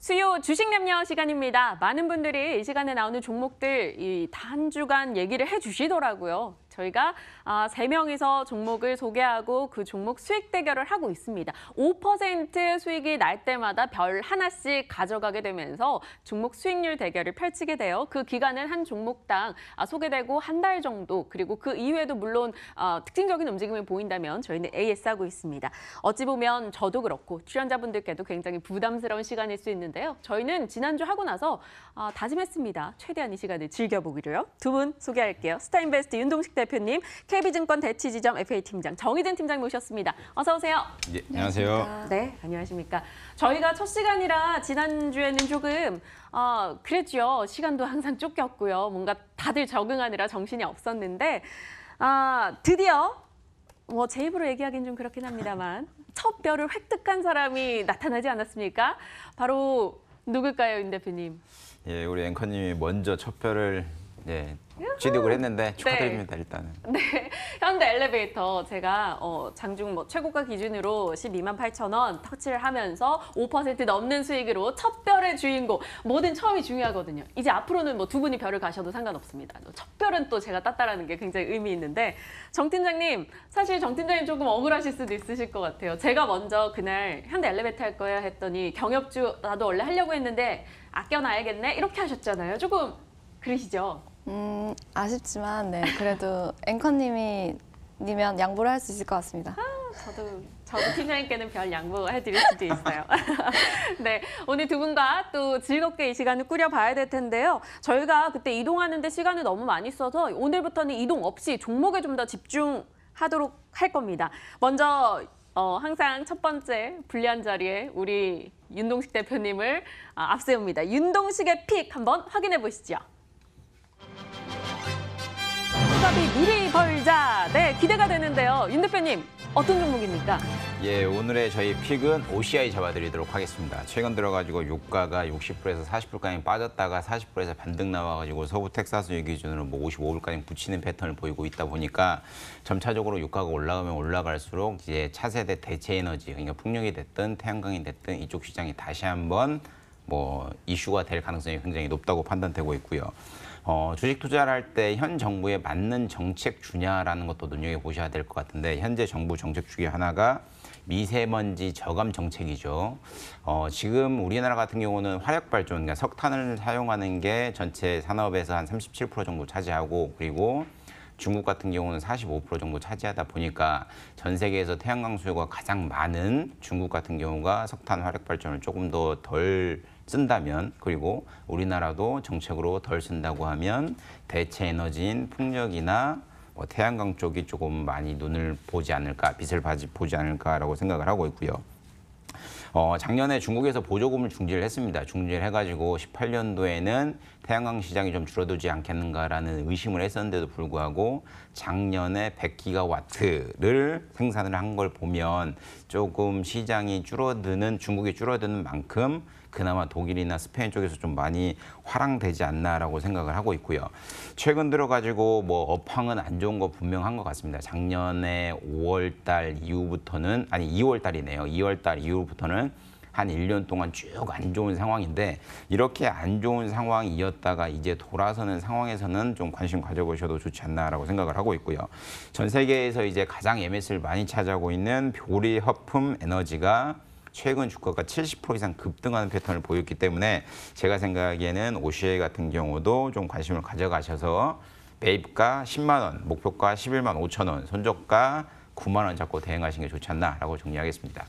수요 주식 남녀 시간입니다. 많은 분들이 이 시간에 나오는 종목들 이 단주간 얘기를 해주시더라고요. 저희가 3명이서 종목을 소개하고 그 종목 수익 대결을 하고 있습니다. 5% 수익이 날 때마다 별 하나씩 가져가게 되면서 종목 수익률 대결을 펼치게 돼요. 그 기간은 한 종목당 소개되고 한 달 정도, 그리고 그 이후에도 물론 특징적인 움직임이 보인다면 저희는 AS하고 있습니다. 어찌 보면 저도 그렇고 출연자분들께도 굉장히 부담스러운 시간일 수 있는데요. 저희는 지난주 하고 나서 다짐했습니다. 최대한 이 시간을 즐겨보기로요. 두 분 소개할게요. 스타인베스트 윤동식 대표님, KB증권 대치지점 FA팀장 정희진 팀장 모셨습니다. 어서 오세요. 예, 안녕하세요. 네, 안녕하십니까. 저희가 첫 시간이라 지난주에는 조금 그랬죠. 시간도 항상 쫓겼고요. 뭔가 다들 적응하느라 정신이 없었는데 드디어 제 입으로 얘기하기는 좀 그렇긴 합니다만 첫 뼈를 획득한 사람이 나타나지 않았습니까? 바로 누굴까요, 윤 대표님? 예, 우리 앵커님이 먼저 첫 표를 취득을 했는데 축하드립니다. 네. 일단은. 네, 현대 엘리베이터 제가 장중 최고가 기준으로 128,000원 터치를 하면서 5% 넘는 수익으로 첫 별의 주인공. 뭐든 처음이 중요하거든요. 이제 앞으로는 두 분이 별을 가셔도 상관없습니다. 첫 별은 또 제가 땄다라는 게 굉장히 의미 있는데, 정 팀장님, 사실 정 팀장님 조금 억울하실 수도 있으실 것 같아요. 제가 먼저 그날 현대 엘리베이터 할 거야 했더니 경협주 나도 원래 하려고 했는데 아껴놔야겠네 이렇게 하셨잖아요. 조금 그러시죠? 아쉽지만 그래도 앵커님이면 양보를 할 수 있을 것 같습니다. 저도 팀장님께는 별 양보해드릴 수도 있어요. 네, 오늘 두 분과 또 즐겁게 이 시간을 꾸려봐야 될 텐데요. 저희가 그때 이동하는데 시간을 너무 많이 써서 오늘부터는 이동 없이 종목에 좀 더 집중하도록 할 겁니다. 먼저 항상 첫 번째 불리한 자리에 우리 윤동식 대표님을 앞세웁니다. 윤동식의 픽 한번 확인해 보시죠. 투잡이 미리 벌자. 네, 기대가 되는데요. 윤 대표님, 어떤 종목입니까? 예, 오늘의 저희 픽은 OCI 잡아드리도록 하겠습니다. 최근 들어가지고 유가가 60%에서 40%까지 빠졌다가 40%에서 반등 나와가지고 서부 텍사스 기준으로 55불까지 붙이는 패턴을 보이고 있다 보니까 점차적으로 유가가 올라가면 올라갈수록 이제 차세대 대체 에너지, 그러니까 풍력이 됐든 태양광이 됐든 이쪽 시장이 다시 한번 이슈가 될 가능성이 굉장히 높다고 판단되고 있고요. 주식 투자를 할 때 현 정부에 맞는 정책 주냐라는 것도 눈여겨보셔야 될 것 같은데, 현재 정부 정책 중에 하나가 미세먼지 저감 정책이죠. 지금 우리나라 같은 경우는 화력발전, 그러니까 석탄을 사용하는 게 전체 산업에서 한 37% 정도 차지하고, 그리고 중국 같은 경우는 45% 정도 차지하다 보니까 전 세계에서 태양광 수요가 가장 많은 중국 같은 경우가 석탄 화력발전을 조금 더 덜 쓴다면, 그리고 우리나라도 정책으로 덜 쓴다고 하면 대체 에너지인 풍력이나 태양광 쪽이 조금 많이 눈을 보지 않을까, 빛을 보지 않을까라고 생각을 하고 있고요. 작년에 중국에서 보조금을 중지를 했습니다. 중지를 해가지고 18년도에는 태양광 시장이 좀 줄어들지 않겠는가라는 의심을 했었는데도 불구하고 작년에 100기가와트를 생산을 한 걸 보면 조금 시장이 줄어드는, 중국이 줄어드는 만큼 그나마 독일이나 스페인 쪽에서 좀 많이 화랑되지 않나라고 생각을 하고 있고요. 최근 들어가지고 업황은 안 좋은 거 분명한 것 같습니다. 작년에 5월달 이후부터는, 아니 2월달이네요. 2월달 이후부터는 한 1년 동안 쭉 안 좋은 상황인데, 이렇게 안 좋은 상황이 이었다가 이제 돌아서는 상황에서는 좀 관심 가져보셔도 좋지 않나라고 생각을 하고 있고요. 전 세계에서 이제 가장 MS를 많이 차지하고 있는 보리 허품 에너지가 최근 주가가 70% 이상 급등하는 패턴을 보였기 때문에 제가 생각하기에는 OCI 같은 경우도 좀 관심을 가져가셔서 매입가 10만 원, 목표가 11만 5천 원, 손절가 9만 원 잡고 대응하시는 게 좋지 않나라고 정리하겠습니다.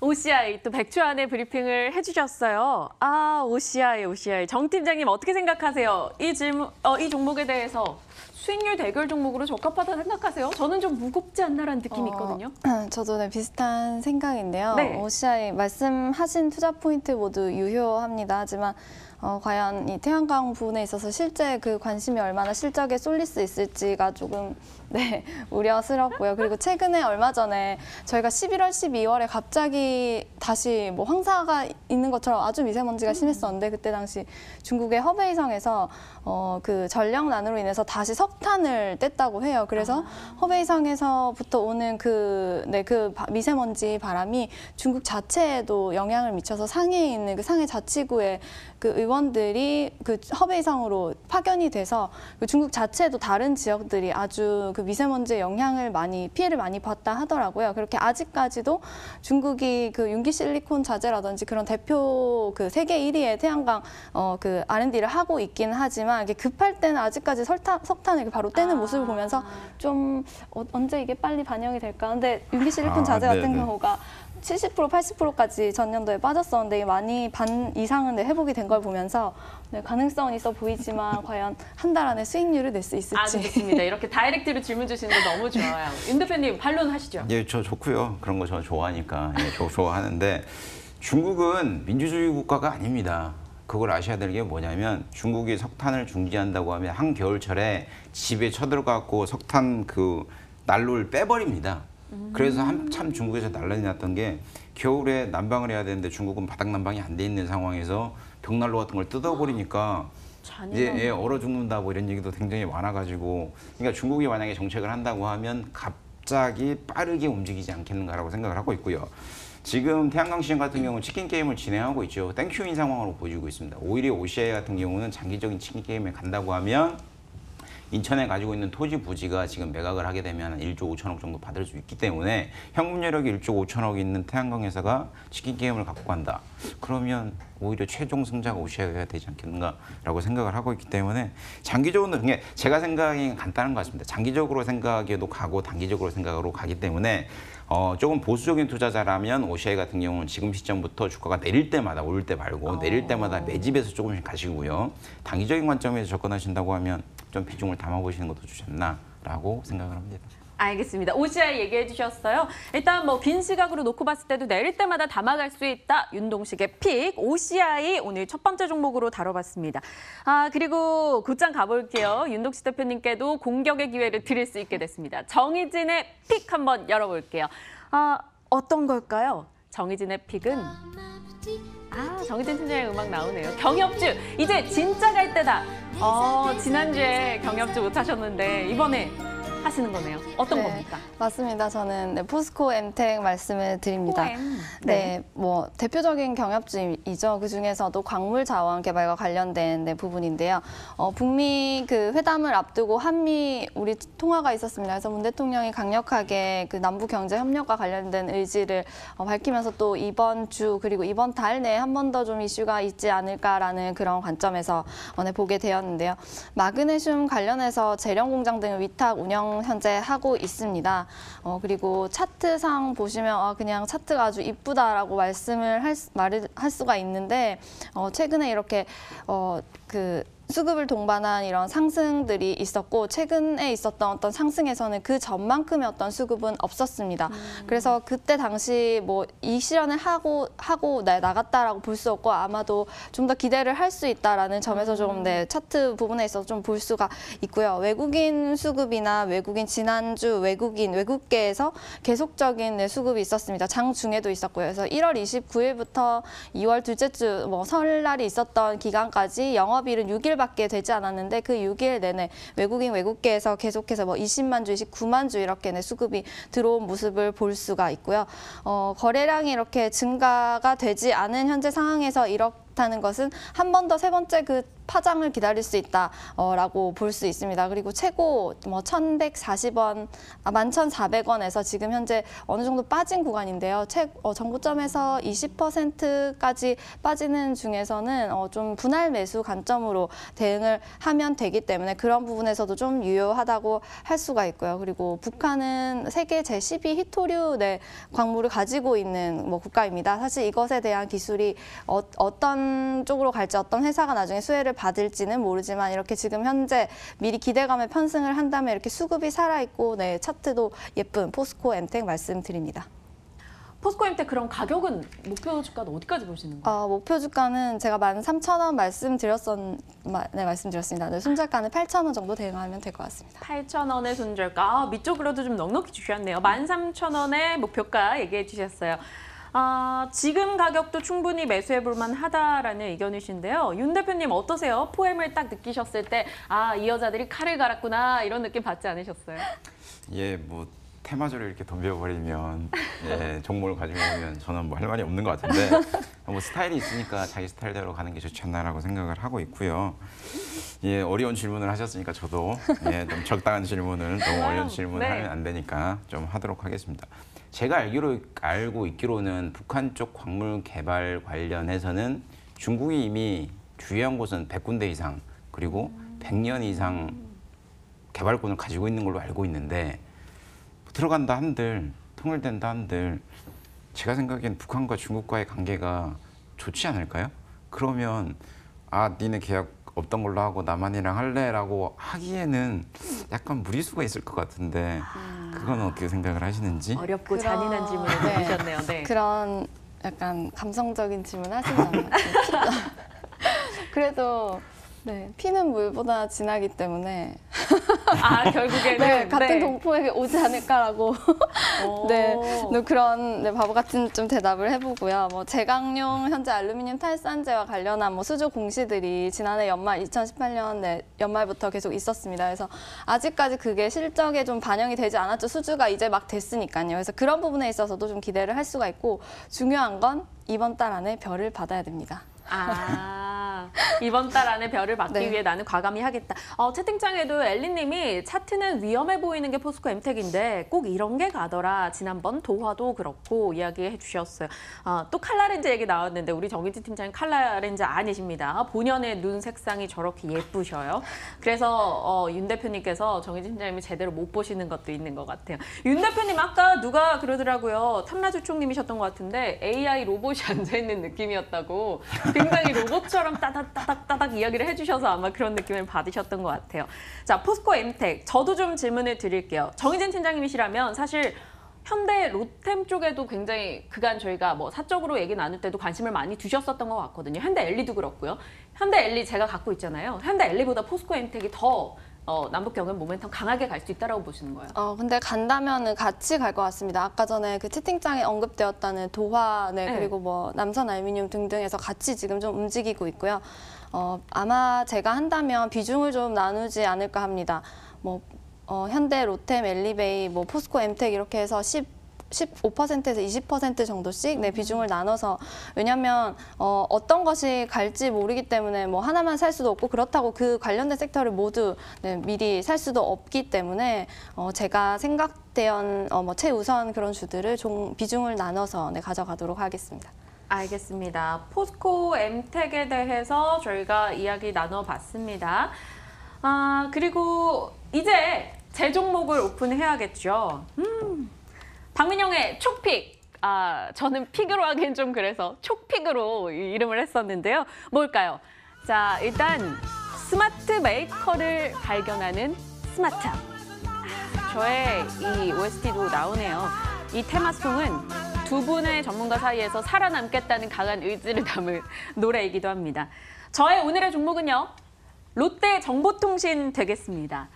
OCI 또 백주안의 브리핑을 해주셨어요. OCI. 정 팀장님 어떻게 생각하세요? 이 종목에 대해서 수익률 대결 종목으로 적합하다 생각하세요? 저는 좀 무겁지 않나라는 느낌이 있거든요. 저도 비슷한 생각인데요. 네. OCI 말씀하신 투자 포인트 모두 유효합니다. 하지만 과연 이 태양광 부분에 있어서 실제 그 관심이 얼마나 실적에 쏠릴 수 있을지가 조금 우려스럽고요. 그리고 최근에 얼마 전에 저희가 11월, 12월에 갑자기 다시 뭐 황사가 있는 것처럼 아주 미세먼지가 심했었는데 그때 당시 중국의 허베이성에서 그 전력난으로 인해서 다시 석탄을 뗐다고 해요. 그래서 허베이성에서부터 오는 그 미세먼지 바람이 중국 자체에도 영향을 미쳐서 상해에 있는 그 상해 자치구의 그 의원들이 그 허베이성으로 파견이 돼서 그 중국 자체도 다른 지역들이 아주 그 미세먼지의 영향을 피해를 많이 봤다 하더라고요. 그렇게 아직까지도 중국이 그 윤기 실리콘 자재라든지 그런 대표 그 세계 1위의 태양광 그 R&D를 하고 있긴 하지만 이게 급할 때는 아직까지 석탄을 바로 떼는 모습을 보면서 좀 언제 이게 빨리 반영이 될까? 근데 윤기 실리콘 자재 같은 경우가 70% 80%까지 전년도에 빠졌었는데 많이 반 이상은 회복이 된 걸 보면서 가능성은 있어 보이지만 과연 한 달 안에 수익률을 낼 수 있을지. 아주 좋습니다. 이렇게 다이렉트로 질문 주시는 거 너무 좋아요. 윤 대표님 반론하시죠. 예, 저 좋고요. 그런 거 저 좋아하니까 좋아하는데 중국은 민주주의 국가가 아닙니다. 그걸 아셔야 될 게 뭐냐면 중국이 석탄을 중지한다고 하면 한겨울철에 집에 쳐들어가고 석탄 그 난로를 빼버립니다. 그래서 한참 중국에서 난란이 났던 게 겨울에 난방을 해야 되는데 중국은 바닥 난방이 안 돼 있는 상황에서 벽난로 같은 걸 뜯어버리니까 이제 얼어 죽는다 뭐 이런 얘기도 굉장히 많아가지고 그러니까 중국이 만약에 정책을 한다고 하면 갑자기 빠르게 움직이지 않겠는가라고 생각을 하고 있고요. 지금 태양광 시장 같은 경우는 치킨 게임을 진행하고 있죠. 땡큐인 상황으로 보여지고 있습니다. 오히려 OCI 같은 경우는 장기적인 치킨 게임에 간다고 하면 인천에 가지고 있는 토지 부지가 지금 매각을 하게 되면 1조 5천억 정도 받을 수 있기 때문에 현금여력이 1조 5천억이 있는 태양광 회사가 치킨 게임을 갖고 간다. 그러면 오히려 최종 승자가 OCI가 되지 않겠는가라고 생각을 하고 있기 때문에 장기적으로 그게 제가 생각이 간단한 것 같습니다. 장기적으로 생각해도 가고 단기적으로 생각으로 가기 때문에 조금 보수적인 투자자라면 OCI 같은 경우는 지금 시점부터 주가가 내릴 때마다 오를 때 말고 내릴 때마다 매집해서 조금씩 가시고요. 단기적인 관점에서 접근하신다고 하면 좀 비중을 담아보시는 것도 좋지 않나라고 생각을 합니다. 알겠습니다. OCI 얘기해 주셨어요. 일단 뭐 긴 시각으로 놓고 봤을 때도 내릴 때마다 담아갈 수 있다. 윤동식의 픽 OCI 오늘 첫 번째 종목으로 다뤄봤습니다. 그리고 곧장 가볼게요. 윤동식 대표님께도 공격의 기회를 드릴 수 있게 됐습니다. 정희진의 픽 한번 열어볼게요. 어떤 걸까요? 정희진의 픽은 정희진 팀장의 음악 나오네요. 경협주 이제 진짜 갈 때다. 지난주에 경협주 못 하셨는데 이번에 하시는 거네요. 어떤 겁니까? 맞습니다. 저는 포스코 엔텍 말씀을 드립니다. 뭐 대표적인 경협주이죠. 그 중에서도 광물 자원 개발과 관련된 부분인데요. 북미 그 회담을 앞두고 한미 우리 통화가 있었습니다. 그래서 문 대통령이 강력하게 그 남북 경제 협력과 관련된 의지를 밝히면서 또 이번 주 그리고 이번 달 내에 한 번 더 좀 이슈가 있지 않을까라는 그런 관점에서 보게 되었는데요. 마그네슘 관련해서 재련 공장 등을 위탁 운영 현재 하고 있습니다. 그리고 차트상 보시면 그냥 차트가 아주 이쁘다라고 말을 할 수가 있는데 최근에 이렇게 그 수급을 동반한 이런 상승들이 있었고 최근에 있었던 어떤 상승에서는 그 전만큼의 어떤 수급은 없었습니다. 그래서 그때 당시 뭐 이 실현을 하고 나갔다라고 볼 수 없고 아마도 좀 더 기대를 할 수 있다라는 점에서 조금 차트 부분에 있어서 좀 볼 수가 있고요. 외국인 수급이나 외국인 지난주 외국계에서 계속적인 수급이 있었습니다. 장중에도 있었고요. 그래서 1월 29일부터 2월 둘째 주 뭐 설날이 있었던 기간까지 영업일은 6일밖에 되지 않았는데 그 6일 내내 외국계에서 계속해서 뭐 20만 주, 29만 주 이렇게 수급이 들어온 모습을 볼 수가 있고요. 거래량이 이렇게 증가가 되지 않은 현재 상황에서 이렇다는 것은 한 번 더 세 번째 그 파장을 기다릴 수 있다라고 볼 수 있습니다. 그리고 최고 뭐 1,140원, 11,400원에서 지금 현재 어느 정도 빠진 구간인데요. 정고점에서 20%까지 빠지는 중에서는 좀 분할 매수 관점으로 대응을 하면 되기 때문에 그런 부분에서도 좀 유효하다고 할 수가 있고요. 그리고 북한은 세계 제12 히토류 광물을 가지고 있는 국가입니다. 사실 이것에 대한 기술이 어떤 쪽으로 갈지 어떤 회사가 나중에 수혜를 받을지는 모르지만 이렇게 지금 현재 미리 기대감에 편승을 한다면 이렇게 수급이 살아있고 차트도 예쁜 포스코 엔텍 말씀드립니다. 포스코 엔텍 그럼 가격은 목표 주가는 어디까지 보시는 거예요? 목표 주가는 제가 13,000원 말씀드렸습니다. 손절가는 8,000원 정도 대응하면 될 것 같습니다. 8,000원의 손절가. 밑쪽으로도 좀 넉넉히 주셨네요. 13,000원의 목표가 얘기해 주셨어요. 지금 가격도 충분히 매수해볼 만하다라는 의견이신데요. 윤 대표님 어떠세요? 포엠을 딱 느끼셨을 때 이 여자들이 칼을 갈았구나 이런 느낌 받지 않으셨어요? 예, 뭐 테마주를 이렇게 덤벼버리면 예, 종목을 가지고 오면 저는 뭐 할 말이 없는 것 같은데 뭐 스타일이 있으니까 자기 스타일대로 가는 게 좋지 않나라고 생각을 하고 있고요. 예, 어려운 질문을 하셨으니까 저도 예, 좀 적당한 질문을 너무 어려운 질문을 네. 하면 안 되니까 좀 하도록 하겠습니다. 제가 알고 있기로는 북한 쪽 광물 개발 관련해서는 중국이 이미 주요한 곳은 100군데 이상 그리고 100년 이상 개발권을 가지고 있는 걸로 알고 있는데 들어간다 한들 통일된다 한들 제가 생각엔 북한과 중국과의 관계가 좋지 않을까요? 그러면 니네 계약 없던 걸로 하고 남한이랑 할래라고 하기에는 약간 무리수가 있을 것 같은데 그건 어떻게 생각을 하시는지? 어렵고 잔인한 질문을 네. 주셨네요. 네. 그런 약간 감성적인 질문 하시잖아요. 그래도 네, 피는 물보다 진하기 때문에 결국에는 네, 같은 네. 동포에게 오지 않을까라고 네, 그런 바보 같은 좀 대답을 해보고요. 뭐 제강용 현재 알루미늄 탈산제와 관련한 뭐 수주 공시들이 지난해 연말 2018년 연말부터 계속 있었습니다. 그래서 아직까지 그게 실적에 좀 반영이 되지 않았죠. 수주가 이제 막 됐으니까요. 그래서 그런 부분에 있어서도 좀 기대를 할 수가 있고 중요한 건 이번 달 안에 별을 받아야 됩니다. 이번 달 안에 별을 받기 네. 위해 나는 과감히 하겠다. 채팅창에도 엘리님이 차트는 위험해 보이는 게 포스코 엠텍인데 꼭 이런 게 가더라. 지난번 도화도 그렇고 이야기해 주셨어요. 또 칼라렌즈 얘기 나왔는데 우리 정인지 팀장님 칼라렌즈 아니십니다. 본연의 눈 색상이 저렇게 예쁘셔요. 그래서 윤 대표님께서 정인지 팀장님이 제대로 못 보시는 것도 있는 것 같아요. 윤 대표님 아까 누가 그러더라고요. 탐라주총님이셨던 것 같은데 AI 로봇이 앉아있는 느낌이었다고 굉장히 로봇처럼 따닥따닥 이야기를 해주셔서 아마 그런 느낌을 받으셨던 것 같아요. 자, 포스코 엠텍 저도 좀 질문을 드릴게요. 정희진 팀장님이시라면 사실 현대 로템 쪽에도 굉장히 그간 저희가 뭐 사적으로 얘기 나눌 때도 관심을 많이 두셨었던 것 같거든요. 현대 엘리도 그렇고요. 현대 엘리 제가 갖고 있잖아요. 현대 엘리보다 포스코 엠텍이 더 남북 경협 모멘텀 강하게 갈 수 있다라고 보시는 거예요? 근데 간다면은 같이 갈 것 같습니다. 아까 전에 그 채팅창에 언급되었다는 도화, 네. 그리고 뭐 남선 알루미늄 등등에서 같이 지금 좀 움직이고 있고요. 아마 제가 한다면 비중을 좀 나누지 않을까 합니다. 뭐 현대, 로템, 엘리베이, 뭐 포스코, 엠텍 이렇게 해서 15%에서 20% 정도씩 비중을 나눠서 왜냐하면 어떤 것이 갈지 모르기 때문에 뭐 하나만 살 수도 없고 그렇다고 그 관련된 섹터를 모두 미리 살 수도 없기 때문에 제가 생각되는 뭐 최우선 그런 주들을 비중을 나눠서 가져가도록 하겠습니다. 알겠습니다. 포스코 엠텍에 대해서 저희가 이야기 나눠봤습니다. 그리고 이제 제 종목을 오픈해야겠죠. 박민영의 촉픽. 저는 픽으로 하기엔 좀 그래서 촉픽으로 이름을 했었는데요. 뭘까요? 자, 일단 스마트 메이커를 발견하는 스마트함. 저의 이 OST도 나오네요. 이 테마송은 두 분의 전문가 사이에서 살아남겠다는 강한 의지를 담은 노래이기도 합니다. 저의 오늘의 종목은요. 롯데정보통신 되겠습니다.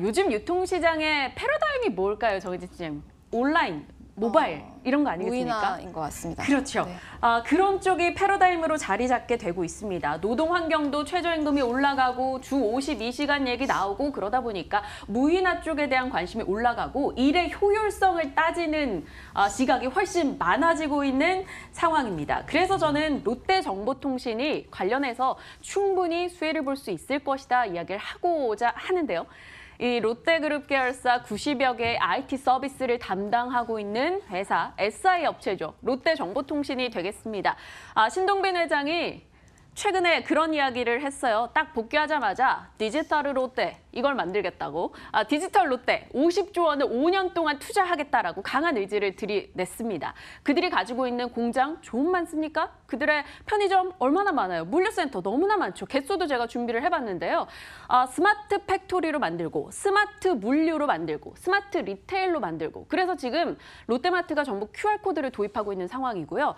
요즘 유통시장의 패러다임이 뭘까요, 정희진 팀장님? 온라인, 모바일 이런 거 아니겠습니까? 무인화인 것 같습니다. 그렇죠. 네. 그런 쪽이 패러다임으로 자리 잡게 되고 있습니다. 노동 환경도 최저임금이 올라가고 주 52시간 얘기 나오고 그러다 보니까 무인화 쪽에 대한 관심이 올라가고 일의 효율성을 따지는 시각이 훨씬 많아지고 있는 상황입니다. 그래서 저는 롯데정보통신이 관련해서 충분히 수혜를 볼 수 있을 것이다 이야기를 하고자 하는데요. 이 롯데그룹 계열사 90여 개의 IT 서비스를 담당하고 있는 회사 SI 업체죠. 롯데정보통신이 되겠습니다. 신동빈 회장이 최근에 그런 이야기를 했어요. 딱 복귀하자마자 디지털 롯데 이걸 만들겠다고. 디지털 롯데 50조 원을 5년 동안 투자하겠다라고 강한 의지를 들이냈습니다. 그들이 가지고 있는 공장 좀 많습니까? 그들의 편의점 얼마나 많아요? 물류센터 너무나 많죠. 개수도 제가 준비를 해봤는데요. 스마트 팩토리로 만들고 스마트 물류로 만들고 스마트 리테일로 만들고 그래서 지금 롯데마트가 전부 QR코드를 도입하고 있는 상황이고요.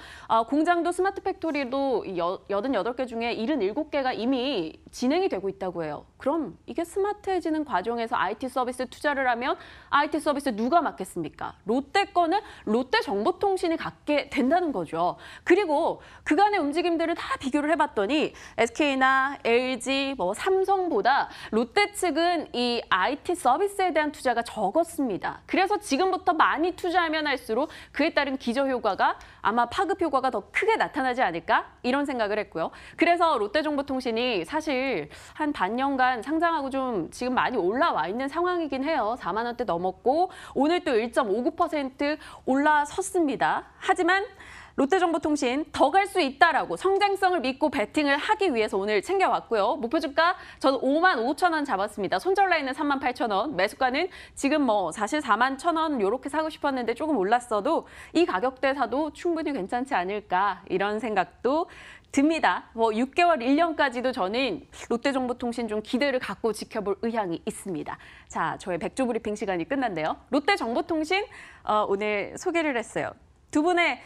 공장도 스마트 팩토리도 88개 중에 77개가 이미 진행이 되고 있다고 해요. 그럼 이게 스마트해지는 과정에서 IT 서비스 투자를 하면 IT 서비스 누가 맡겠습니까? 롯데 거는 롯데정보통신이 갖게 된다는 거죠. 그리고 그간의 움직임들을 다 비교를 해봤더니 SK나 LG, 삼성보다 롯데 측은 이 IT 서비스에 대한 투자가 적었습니다. 그래서 지금부터 많이 투자하면 할수록 그에 따른 기저효과가 아마 파급 효과가 더 크게 나타나지 않을까? 이런 생각을 했고요. 그래서 롯데정보통신이 사실 한 반년간 상장하고 좀 지금 많이 올라와 있는 상황이긴 해요. 4만 원대 넘었고 오늘 또 1.59% 올라섰습니다. 하지만 롯데정보통신 더 갈 수 있다라고 성장성을 믿고 베팅을 하기 위해서 오늘 챙겨왔고요. 목표 주가 저는 5만 5천 원 잡았습니다. 손절라인은 3만 8천 원. 매수가는 지금 사실 4만 1천 원 이렇게 사고 싶었는데 조금 올랐어도 이 가격대 사도 충분히 괜찮지 않을까 이런 생각도 듭니다. 6개월, 1년까지도 저는 롯데정보통신 좀 기대를 갖고 지켜볼 의향이 있습니다. 자, 저의 백조 브리핑 시간이 끝났네요. 롯데정보통신 오늘 소개를 했어요. 두 분의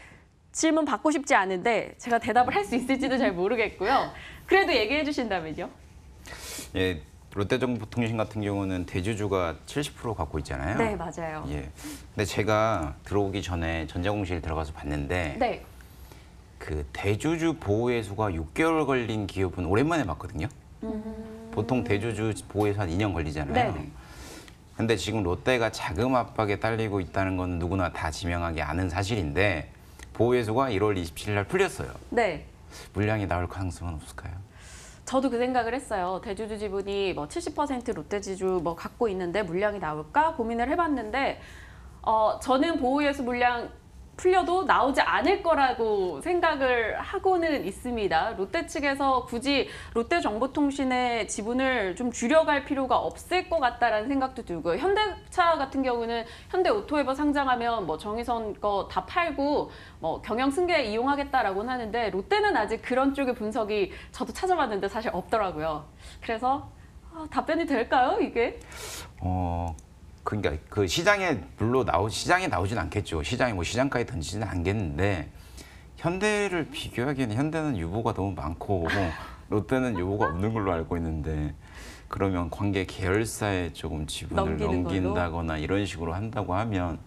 질문 받고 싶지 않은데 제가 대답을 할 수 있을지도 잘 모르겠고요. 그래도 얘기해 주신다면요. 예, 롯데정보통신 같은 경우는 대주주가 70% 갖고 있잖아요. 네, 맞아요. 예. 근데 제가 들어오기 전에 전자공시를 들어가서 봤는데 네. 그 대주주 보호해수가 6개월 걸린 기업은 오랜만에 봤거든요. 보통 대주주 보호해수 한 2년 걸리잖아요. 네. 근데 지금 롯데가 자금 압박에 딸리고 있다는 건 누구나 다 지명하게 아는 사실인데 보호해수가 1월 27일 날 풀렸어요. 네. 물량이 나올 가능성은 없을까요? 저도 그 생각을 했어요. 대주주 지분이 70% 롯데지주 갖고 있는데 물량이 나올까 고민을 해봤는데 저는 보호해수 물량 풀려도 나오지 않을 거라고 생각을 하고는 있습니다. 롯데 측에서 굳이 롯데정보통신의 지분을 좀 줄여갈 필요가 없을 것 같다라는 생각도 들고요. 현대차 같은 경우는 현대오토에버 상장하면 정의선 거 다 팔고 경영승계 이용하겠다라고는 하는데 롯데는 아직 그런 쪽의 분석이 저도 찾아봤는데 사실 없더라고요. 그래서 답변이 될까요, 이게? 그러니까 그 시장에 시장에 나오진 않겠죠. 시장에 시장가에 던지지는 않겠는데 현대를 비교하기에는 현대는 유보가 너무 많고 롯데는 유보가 없는 걸로 알고 있는데 그러면 관계 계열사에 조금 지분을 넘긴다거나 이런 식으로 한다고 하면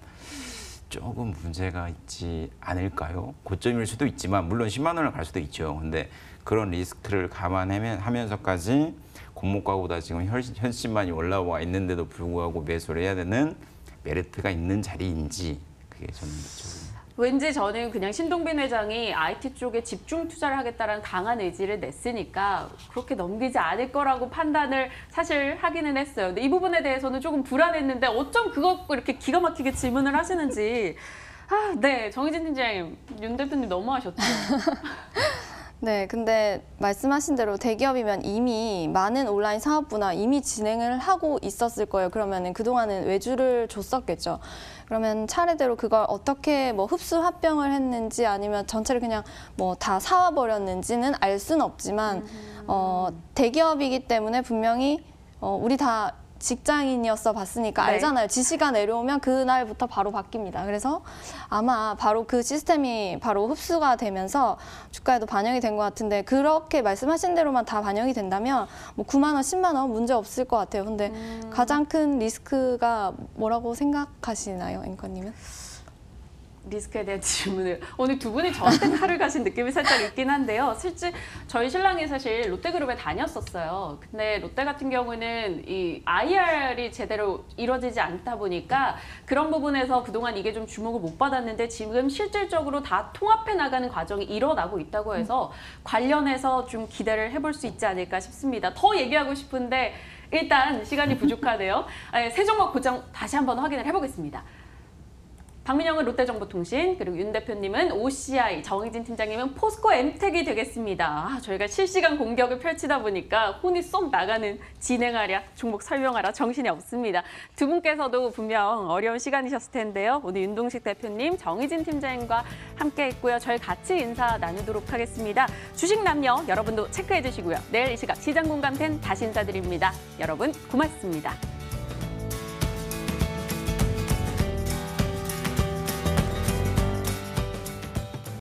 조금 문제가 있지 않을까요? 고점일 수도 있지만 물론 10만 원을 갈 수도 있죠. 근데 그런 리스크를 감안하면서까지 공모가보다 지금 훨씬 많이 올라와 있는데도 불구하고 매수를 해야 되는 메리트가 있는 자리인지 그게 저는 좀... 왠지 저는 그냥 신동빈 회장이 IT 쪽에 집중 투자를 하겠다는 강한 의지를 냈으니까 그렇게 넘기지 않을 거라고 판단을 사실 하기는 했어요. 근데 이 부분에 대해서는 조금 불안했는데 어쩜 그거 이렇게 기가 막히게 질문을 하시는지. 네, 정희진 팀장님, 윤 대표님 너무하셨죠. 네, 근데 말씀하신 대로 대기업이면 이미 많은 온라인 사업부나 이미 진행을 하고 있었을 거예요. 그러면은 그동안은 외주를 줬었겠죠. 그러면 차례대로 그걸 어떻게 흡수 합병을 했는지 아니면 전체를 그냥 다 사와버렸는지는 알 수는 없지만 대기업이기 때문에 분명히 우리 다 직장인이었어 봤으니까 네. 알잖아요. 지시가 내려오면 그날부터 바로 바뀝니다. 그래서 아마 바로 그 시스템이 바로 흡수가 되면서 주가에도 반영이 된 것 같은데 그렇게 말씀하신 대로만 다 반영이 된다면 9만 원, 10만 원 문제 없을 것 같아요. 근데 가장 큰 리스크가 뭐라고 생각하시나요, 앵커님은? 리스크에 대한 질문을 오늘 두 분이 저한테 칼을 가신 느낌이 살짝 있긴 한데요. 실제 저희 신랑이 사실 롯데그룹에 다녔었어요. 근데 롯데 같은 경우는 이 IR이 제대로 이루어지지 않다 보니까 그런 부분에서 그동안 이게 좀 주목을 못 받았는데 지금 실질적으로 다 통합해 나가는 과정이 일어나고 있다고 해서 관련해서 좀 기대를 해볼 수 있지 않을까 싶습니다. 더 얘기하고 싶은데 일단 시간이 부족하네요. 세 종목 고정 다시 한번 확인을 해보겠습니다. 박민영은 롯데정보통신, 그리고 윤 대표님은 OCI, 정희진 팀장님은 포스코 엠텍이 되겠습니다. 저희가 실시간 공격을 펼치다 보니까 혼이 쏙 나가는 진행하랴, 종목 설명하랴 정신이 없습니다. 두 분께서도 분명 어려운 시간이셨을 텐데요. 오늘 윤동식 대표님, 정희진 팀장님과 함께 했고요. 저희 같이 인사 나누도록 하겠습니다. 주식 남녀 여러분도 체크해 주시고요. 내일 이 시각 시장 공감된 다시 인사드립니다. 여러분 고맙습니다.